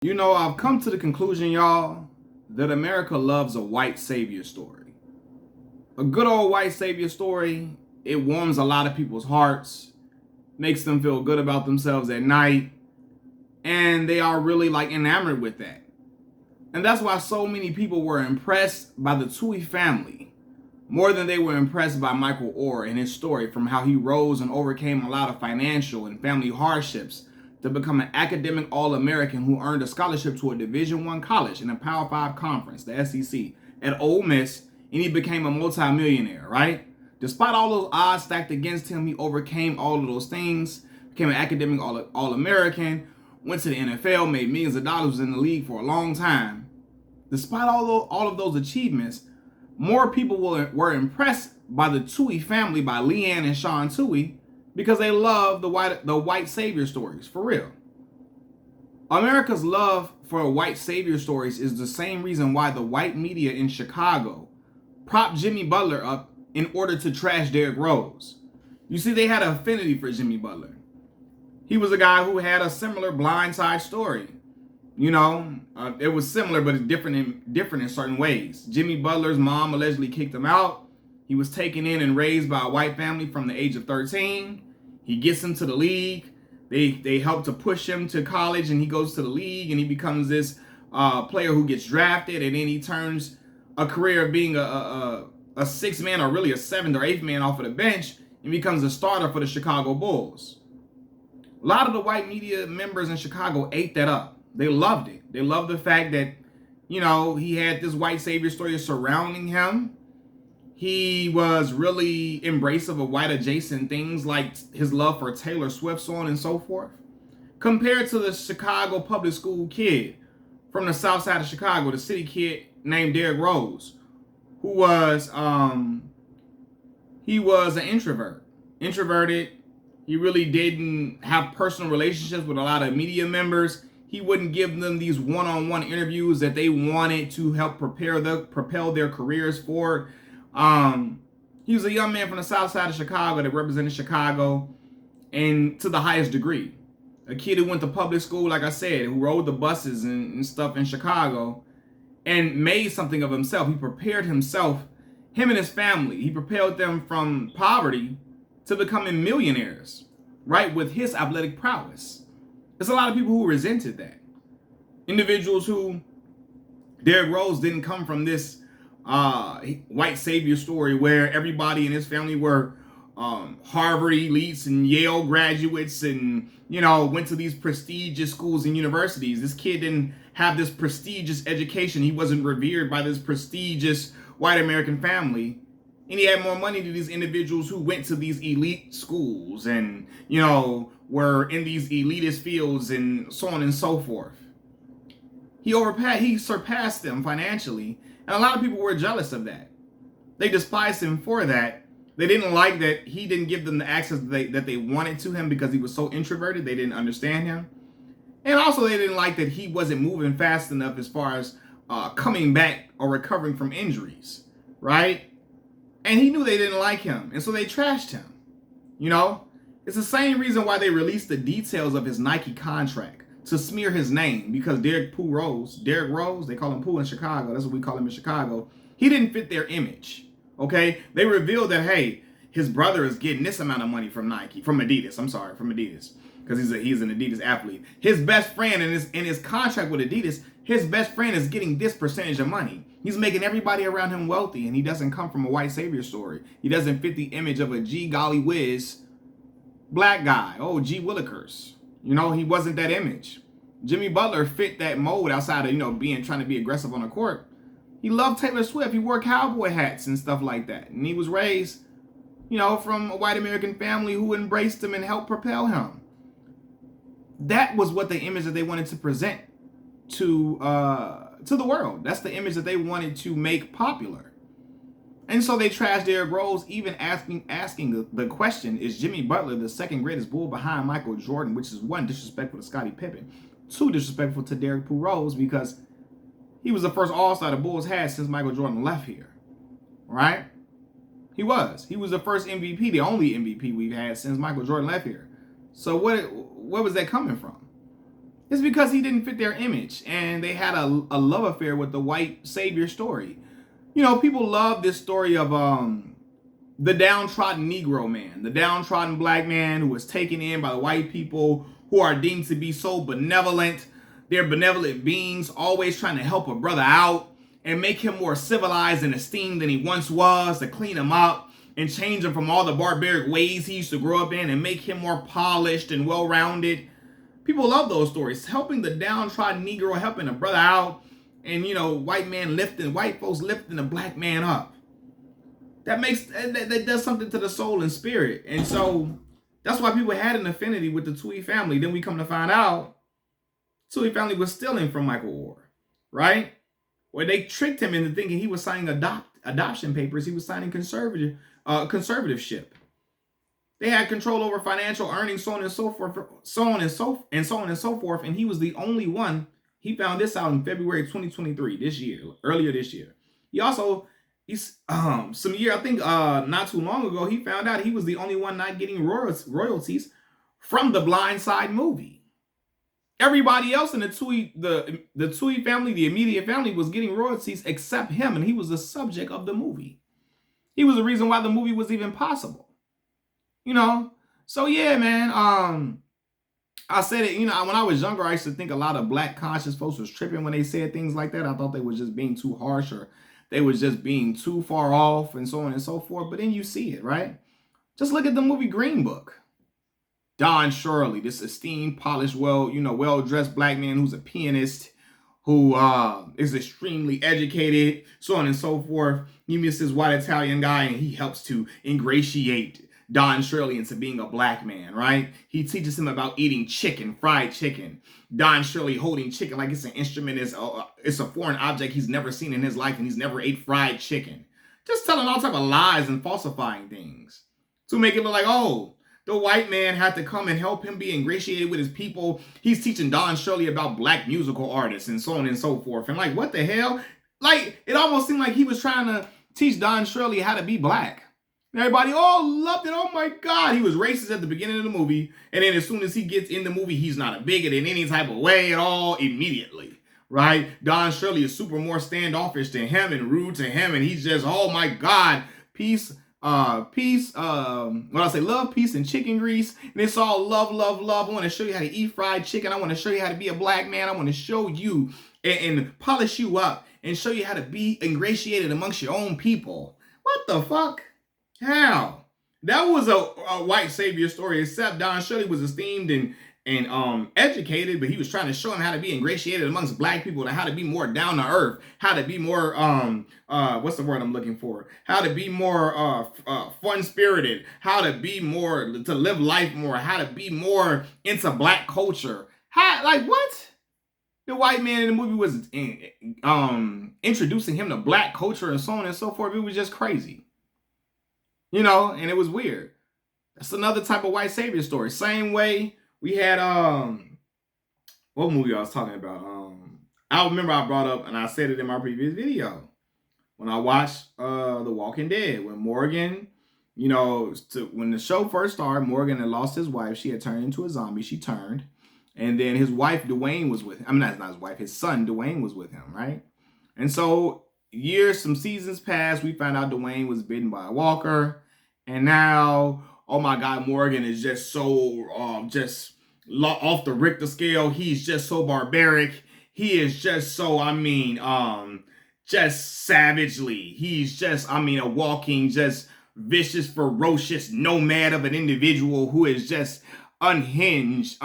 You know, I've come to the conclusion, y'all, that America loves a white savior story. A good old white savior story, it warms a lot of people's hearts, makes them feel good about themselves at night, and they are really like enamored with that. And that's why so many people were impressed by the Tui family more than they were impressed by Michael Oher and his story, from how he rose and overcame a lot of financial and family hardships to become an academic All-American who earned a scholarship to a Division I college in a Power 5 conference, the SEC, at Ole Miss, and he became a multimillionaire, right? Despite all those odds stacked against him, he overcame all of those things, became an academic All-American, went to the NFL, made millions of dollars, was in the league for a long time. Despite all of those achievements, more people were impressed by the Tui family, by Leanne and Sean Tui, because they love the white savior stories, for real. America's love for white savior stories is the same reason why the white media in Chicago propped Jimmy Butler up in order to trash Derrick Rose. You see, they had an affinity for Jimmy Butler. He was a guy who had a similar blindside story. You know, it was similar, but different in certain ways. Jimmy Butler's mom allegedly kicked him out. He was taken in and raised by a white family from the age of 13. He gets into the league. They help to push him to college, and he goes to the league, and he becomes this player who gets drafted, and then he turns a career of being a sixth man, or really a seventh or eighth man off of the bench, and becomes a starter for the Chicago Bulls. A lot of the white media members in Chicago ate that up. They loved it. They loved the fact that, you know, he had this white savior story surrounding him. He was really embracive of white adjacent things like his love for Taylor Swift, so on and so forth. Compared to the Chicago public school kid from the south side of Chicago, the city kid named Derrick Rose, who was he was an introverted. He really didn't have personal relationships with a lot of media members. He wouldn't give them these one-on-one interviews that they wanted to help propel their careers forward. He was a young man from the south side of Chicago that represented Chicago and to the highest degree. A kid who went to public school, like I said, who rode the buses and stuff in Chicago and made something of himself. He prepared himself, him and his family. He propelled them from poverty to becoming millionaires, right, with his athletic prowess. There's a lot of people who resented that. Individuals who, Derrick Rose didn't come from this white savior story where everybody in his family were Harvard elites and Yale graduates and, you know, went to these prestigious schools and universities. This kid didn't have this prestigious education. He wasn't revered by this prestigious white American family. And he had more money than these individuals who went to these elite schools and, you know, were in these elitist fields and so on and so forth. He surpassed them financially, and a lot of people were jealous of that. They despised him for that. They didn't like that he didn't give them the access that they wanted to him because he was so introverted. They didn't understand him. And also they didn't like that he wasn't moving fast enough as far as coming back or recovering from injuries, right? And he knew they didn't like him, and so they trashed him. You know, it's the same reason why they released the details of his Nike contract, to smear his name, because Derrick Rose, they call him Pooh in Chicago, that's what we call him in Chicago, he didn't fit their image, okay? They revealed that, hey, his brother is getting this amount of money from Adidas, because he's an Adidas athlete. His best friend in his contract with Adidas, his best friend is getting this percentage of money. He's making everybody around him wealthy, and he doesn't come from a white savior story. He doesn't fit the image of a G golly whiz black guy. Oh, G Willikers. You know, he wasn't that image. Jimmy Butler fit that mold outside of, you know, trying to be aggressive on the court. He loved Taylor Swift. He wore cowboy hats and stuff like that. And he was raised, you know, from a white American family who embraced him and helped propel him. That was what the image that they wanted to present to the world. That's the image that they wanted to make popular. And so they trashed Derrick Rose, even asking the question, is Jimmy Butler the second greatest Bull behind Michael Jordan, which is one, disrespectful to Scottie Pippen, two, disrespectful to Derrick Rose, because he was the first All-Star the Bulls had since Michael Jordan left here, right? He was the first MVP, the only MVP we've had since Michael Jordan left here. So what was that coming from? It's because he didn't fit their image, and they had a love affair with the white savior story. You know, people love this story of the downtrodden Negro man, the downtrodden black man who was taken in by the white people who are deemed to be so benevolent. They're benevolent beings, always trying to help a brother out and make him more civilized and esteemed than he once was, to clean him up and change him from all the barbaric ways he used to grow up in and make him more polished and well-rounded. People love those stories, helping the downtrodden Negro, helping a brother out, and white folks lifting the black man up. That does something to the soul and spirit. And so that's why people had an affinity with the Tui family. Then we come to find out Tui family was stealing from Michael Oher, right? Where they tricked him into thinking he was signing adoption papers. He was signing conservativeship. They had control over financial earnings, so on and so forth, and he was the only one. He found this out in February 2023, earlier this year. Not too long ago, he found out he was the only one not getting royalties from the Blind Side movie. Everybody else in the Tui family, the immediate family, was getting royalties except him, and he was the subject of the movie. He was the reason why the movie was even possible. You know? So yeah, man. I said it, when I was younger, I used to think a lot of black conscious folks was tripping when they said things like that. I thought they was just being too harsh, or they was just being too far off, and so on and so forth. But then you see it, right? Just look at the movie Green Book. Don Shirley, this esteemed, polished, well-dressed black man who's a pianist, who is extremely educated, so on and so forth. He meets this white Italian guy, and he helps to ingratiate Don Shirley into being a black man, right? He teaches him about eating chicken, fried chicken. Don Shirley holding chicken like it's an instrument, it's a foreign object he's never seen in his life, and he's never ate fried chicken. Just telling all type of lies and falsifying things to make it look like, oh, the white man had to come and help him be ingratiated with his people. He's teaching Don Shirley about black musical artists and so on and so forth. And like, what the hell? Like, it almost seemed like he was trying to teach Don Shirley how to be black. Everybody loved it. Oh my God. He was racist at the beginning of the movie. And then as soon as he gets in the movie, he's not a bigot in any type of way at all immediately. Right? Don Shirley is super more standoffish to him and rude to him. And he's just, oh my God, love, peace, and chicken grease. And it's all love, love, love. I want to show you how to eat fried chicken. I want to show you how to be a black man. I want to show you and polish you up and show you how to be ingratiated amongst your own people. What the fuck? How? That was a white savior story, except Don Shirley was esteemed and educated, but he was trying to show him how to be ingratiated amongst black people, and how to be more down to earth, how to be more what's the word I'm looking for? How to be more fun spirited, how to be more, to live life more, how to be more into black culture. What? The white man in the movie was introducing him to black culture and so on and so forth. It was just crazy. And it was weird. That's another type of white savior story. Same way we had what movie I was talking about? I remember I brought up, and I said it in my previous video, when I watched The Walking Dead, when Morgan, when the show first started, Morgan had lost his wife. She had turned into a zombie. She turned. And then his wife, Dwayne, was with him. I mean, that's not his wife. His son, Dwayne, was with him, right? And so some seasons passed. We found out Dwayne was bitten by a walker. And now, oh my God, Morgan is just so, just off the Richter scale. He's just so barbaric. He is just so, just savagely. He's just, a walking, just vicious, ferocious nomad of an individual who is just unhinged,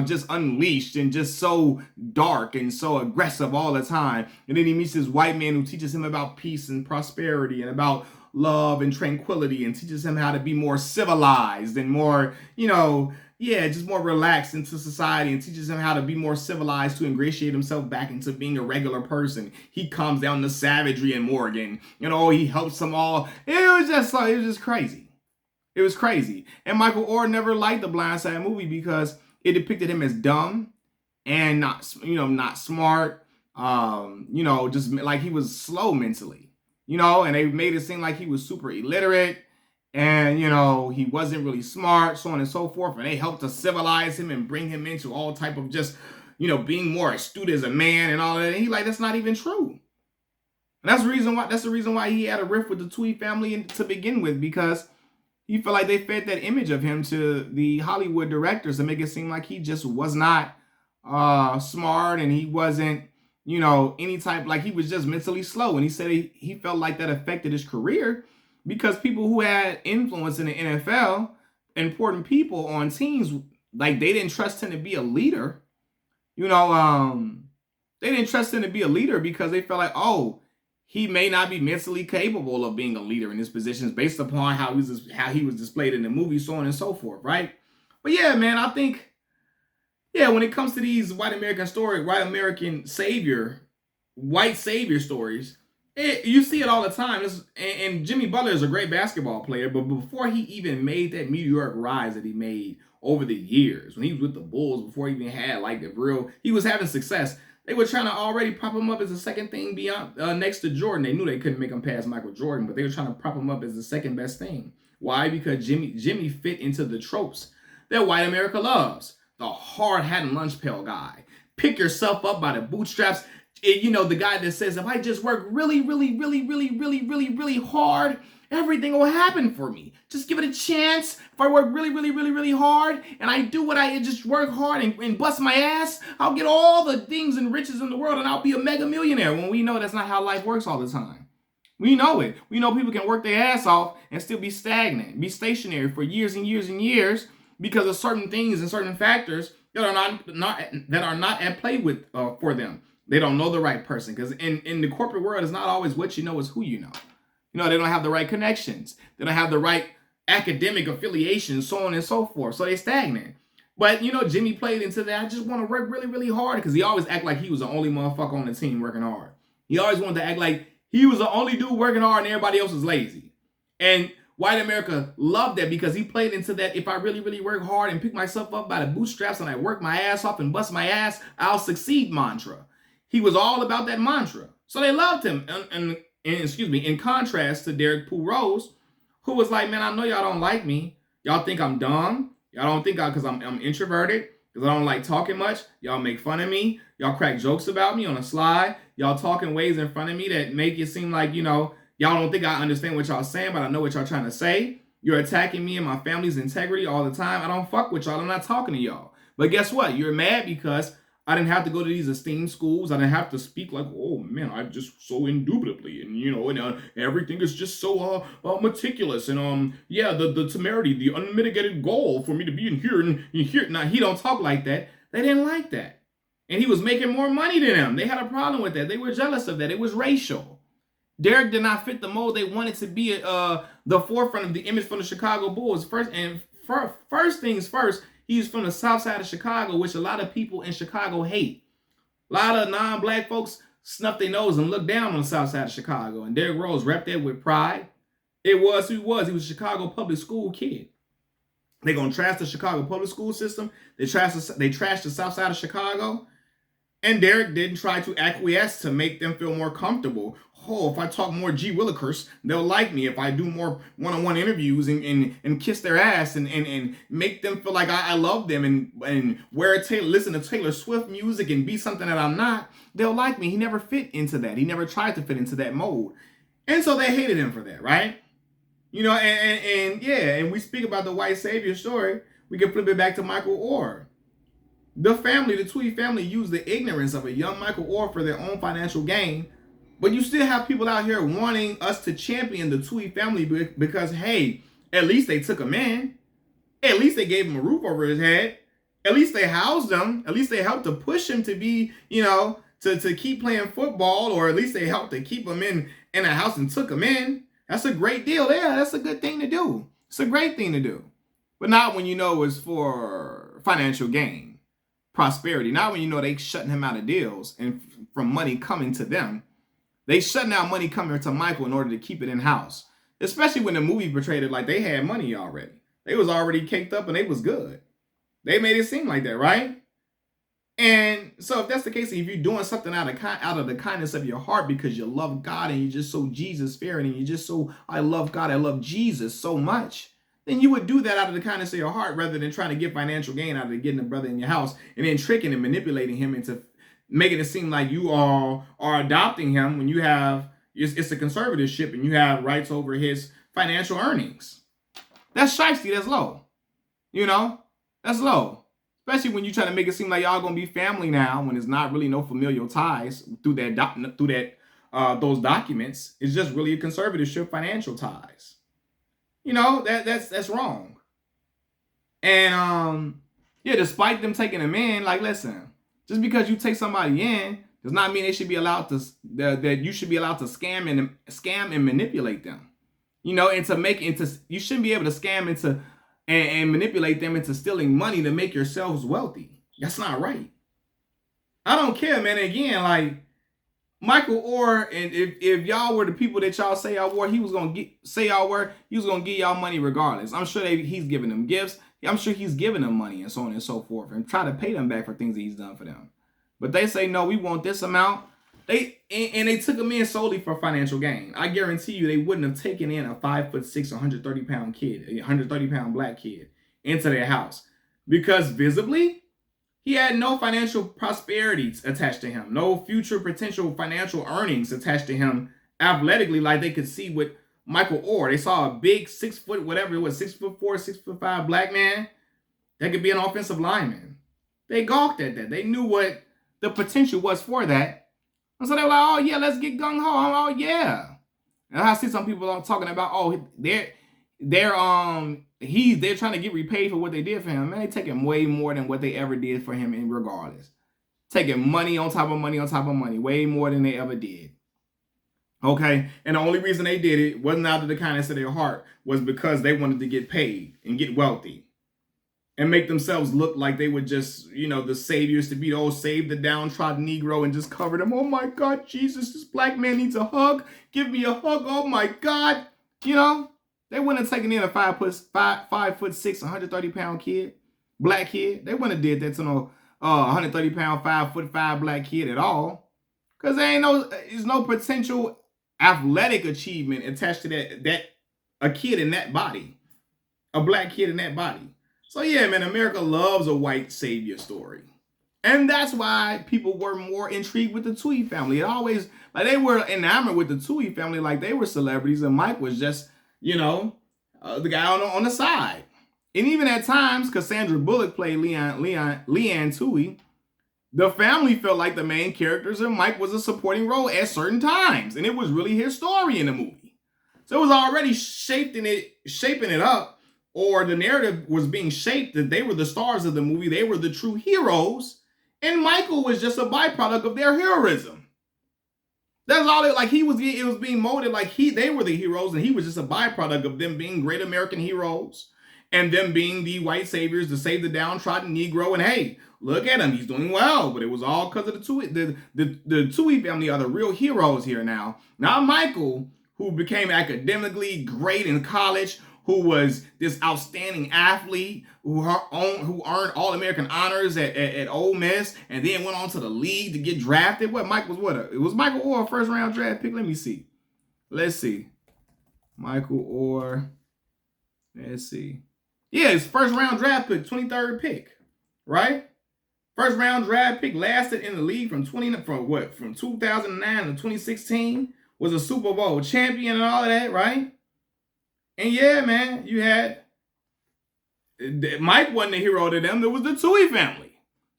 just unleashed, and just so dark and so aggressive all the time. And then he meets this white man who teaches him about peace and prosperity and about love and tranquility, and teaches him how to be more civilized and more, just more relaxed into society, and teaches him how to be more civilized, to ingratiate himself back into being a regular person. He calms down the savagery in Morgan. He helps them all. It was just crazy. It was crazy. And Michael Oher never liked the Blind Side movie because it depicted him as dumb and not smart. Just like he was slow mentally, and they made it seem like he was super illiterate, and, he wasn't really smart, so on and so forth. And they helped to civilize him and bring him into all type of just being more astute as a man and all that. And he like, that's not even true. And that's the reason why he had a rift with the Tweed family to begin with, because he felt like they fed that image of him to the Hollywood directors to make it seem like he just was not smart, and he wasn't, any type, like he was just mentally slow. And he said he felt like that affected his career because people who had influence in the NFL, important people on teams, like they didn't trust him to be a leader. They didn't trust him to be a leader because they felt like, oh, he may not be mentally capable of being a leader in his positions based upon how he was displayed in the movie, so on and so forth, right? But yeah, man, I think, when it comes to these white American savior stories, you see it all the time. And Jimmy Butler is a great basketball player, but before he even made that meteoric rise that he made over the years, when he was with the Bulls, before he even had he was having success, they were trying to already prop him up as the second thing beyond next to Jordan. They knew they couldn't make him past Michael Jordan, but they were trying to prop him up as the second best thing. Why? Because Jimmy fit into the tropes that white America loves. The hard-hat and lunch pail guy. Pick yourself up by the bootstraps. The guy that says, if I just work really, really, really, really, really, really, really hard, everything will happen for me. Just give it a chance. If I work really, really, really, really hard, and I do what I just work hard and bust my ass, I'll get all the things and riches in the world, and I'll be a mega millionaire. When we know that's not how life works all the time. We know it. We know people can work their ass off and still be stagnant, be stationary for years and years and years because of certain things and certain factors that are not at play with for them. They don't know the right person, because in the corporate world, it's not always what you know, it's who you know. They don't have the right connections. They don't have the right academic affiliations, so on and so forth. So they stagnant. But, Jimmy played into that. I just want to work really, really hard, because he always act like he was the only motherfucker on the team working hard. He always wanted to act like he was the only dude working hard and everybody else was lazy. And white America loved that, because he played into that, if I really, really work hard and pick myself up by the bootstraps and I work my ass off and bust my ass, I'll succeed mantra. He was all about that mantra. So they loved him. In contrast to Derek Pooh Rose, who was like, man, I know y'all don't like me. Y'all think I'm dumb. Y'all don't think because I'm introverted, because I don't like talking much. Y'all make fun of me. Y'all crack jokes about me on the slide. Y'all talking ways in front of me that make it seem like, y'all don't think I understand what y'all saying, but I know what y'all trying to say. You're attacking me and my family's integrity all the time. I don't fuck with y'all. I'm not talking to y'all. But guess what? You're mad because I didn't have to go to these esteemed schools. I didn't have to speak like, oh man, I'm just so indubitably, and everything is just so meticulous, and the temerity, the unmitigated goal for me to be in here and here. Now he don't talk like that. They didn't like that, and he was making more money than them. They had a problem with that. They were jealous of that. It was racial. Derek did not fit the mold they wanted to be the forefront of the image from the Chicago Bulls. First things first. He's from the south side of Chicago, which a lot of people in Chicago hate. A lot of non-black folks snuff their nose and look down on the south side of Chicago. And Derrick Rose repped that with pride. It was who he was. He was a Chicago public school kid. They're going to trash the Chicago public school system. They trash the south side of Chicago. And Derek didn't try to acquiesce to make them feel more comfortable. Oh, if I talk more G Willikers, they'll like me. If I do more one-on-one interviews and kiss their ass and make them feel like I love them and listen to Taylor Swift music and be something that I'm not, they'll like me. He never fit into that. He never tried to fit into that mold. And so they hated him for that, right? And we speak about the white savior story. We can flip it back to Michael Oher. The Tweed family used the ignorance of a young Michael Oher for their own financial gain. But you still have people out here wanting us to champion the Tweed family because, hey, at least they took him in. At least they gave him a roof over his head. At least they housed him. At least they helped to push him to be, to keep playing football. Or at least they helped to keep him in a house and took him in. That's a great deal there. That's a good thing to do. It's a great thing to do. But not when you know it's for financial gain, prosperity. Not when you know they shutting him out of deals and from money coming to them. They shutting out money coming to Michael in order to keep it in-house. Especially when the movie portrayed it like they had money already. They was already caked up and they was good. They made it seem like that, right? And so if that's the case, if you're doing something out of the kindness of your heart because you love God and you're just so Jesus-fearing and you're just so, I love God, I love Jesus so much, then you would do that out of the kindness of your heart rather than trying to get financial gain out of getting a brother in your house and then tricking and manipulating him into making it seem like you are adopting him when you have it's a conservatorship and you have rights over his financial earnings. That's shiesty. That's low. You know, that's low. Especially when you try to make it seem like y'all gonna be family now when it's not really no familial ties through those documents. It's just really a conservatorship, financial ties. You know, that's wrong. And yeah, despite them taking him in, like, listen, just because you take somebody in does not mean they should be allowed to that you should be allowed to scam and manipulate them. You know, and you shouldn't be able to scam into and manipulate them into stealing money to make yourselves wealthy. That's not right. I don't care, man. Again, like Michael Oher, and if y'all were the people that y'all say y'all were, he was gonna give y'all money regardless. I'm sure he's giving them gifts. I'm sure he's giving them money and so on and so forth, and try to pay them back for things that he's done for them. But they say no, we want this amount. They took him in solely for financial gain. I guarantee you, they wouldn't have taken in a 5'6", 130-pound kid, a 130-pound black kid into their house because visibly he had no financial prosperity attached to him, no future potential financial earnings attached to him athletically, like they could see with Michael Oher. They saw a big 6 foot, whatever it was, 6'4", 6'5" black man that could be an offensive lineman. They gawked at that. They knew what the potential was for that. And so they were like, oh yeah, let's get gung ho. Oh yeah. And I see some people talking about, oh, they're trying to get repaid for what they did for him. Man, they taking way more than what they ever did for him in regardless. Taking money on top of money on top of money, way more than they ever did. Okay? And the only reason they did it wasn't out of the kindness of their heart, was because they wanted to get paid and get wealthy and make themselves look like they were just, you know, the saviors to be, oh, save the downtrodden Negro and just cover them. Oh my God, Jesus, this black man needs a hug. Give me a hug. Oh my God. You know, they wouldn't have taken in a 5'6", 130-pound kid, black kid. They wouldn't have did that to no 130-pound, 5'5" black kid at all. Because there's no potential athletic achievement attached to that a kid in that body, a black kid in that body. So yeah, man, America loves a white savior story. And that's why people were more intrigued with the Toohey family. It always, like, they were enamored with the Toohey family like they were celebrities, and Mike was just, you know, the guy on the side. And even at times, Cassandra Bullock played Leanne Toohey, the family felt like the main characters and Mike was a supporting role at certain times. And it was really his story in the movie. So it was already shaping it up. Or the narrative was being shaped that they were the stars of the movie. They were the true heroes. And Michael was just a byproduct of their heroism. That's all it was being molded like they were the heroes and he was just a byproduct of them being great American heroes and them being the white saviors to save the downtrodden Negro. And hey, look at him, he's doing well. But it was all because of the Toohey. The Toohey family are the real heroes here now. Not Michael, who became academically great in college, who was this outstanding athlete, who earned All-American honors at Ole Miss, and then went on to the league to get drafted. It was Michael Oher, first round draft pick. Let me see. Let's see. Michael Oher. Let's see. Yeah, it's first round draft pick, 23rd pick, right? First round draft pick, lasted in the league from 2009 to 2016. Was a Super Bowl champion and all of that, right? And yeah, man, you had Mike wasn't a hero to them. There was the Toohey family.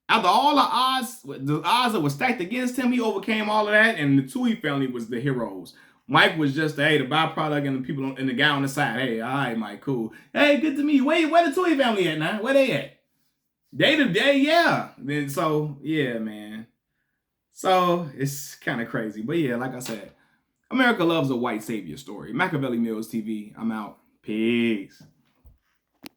After all the odds that were stacked against him, he overcame all of that, and the Toohey family was the heroes. Mike was just the byproduct, and the people and the guy on the side. Hey, all right, Mike, cool. Hey, good to meet you. Where the Toohey family at now? Where they at? Day to day, yeah. Then so yeah, man. So it's kind of crazy, but yeah, like I said, America loves a white savior story. Machiavelli Mills TV. I'm out. Peace.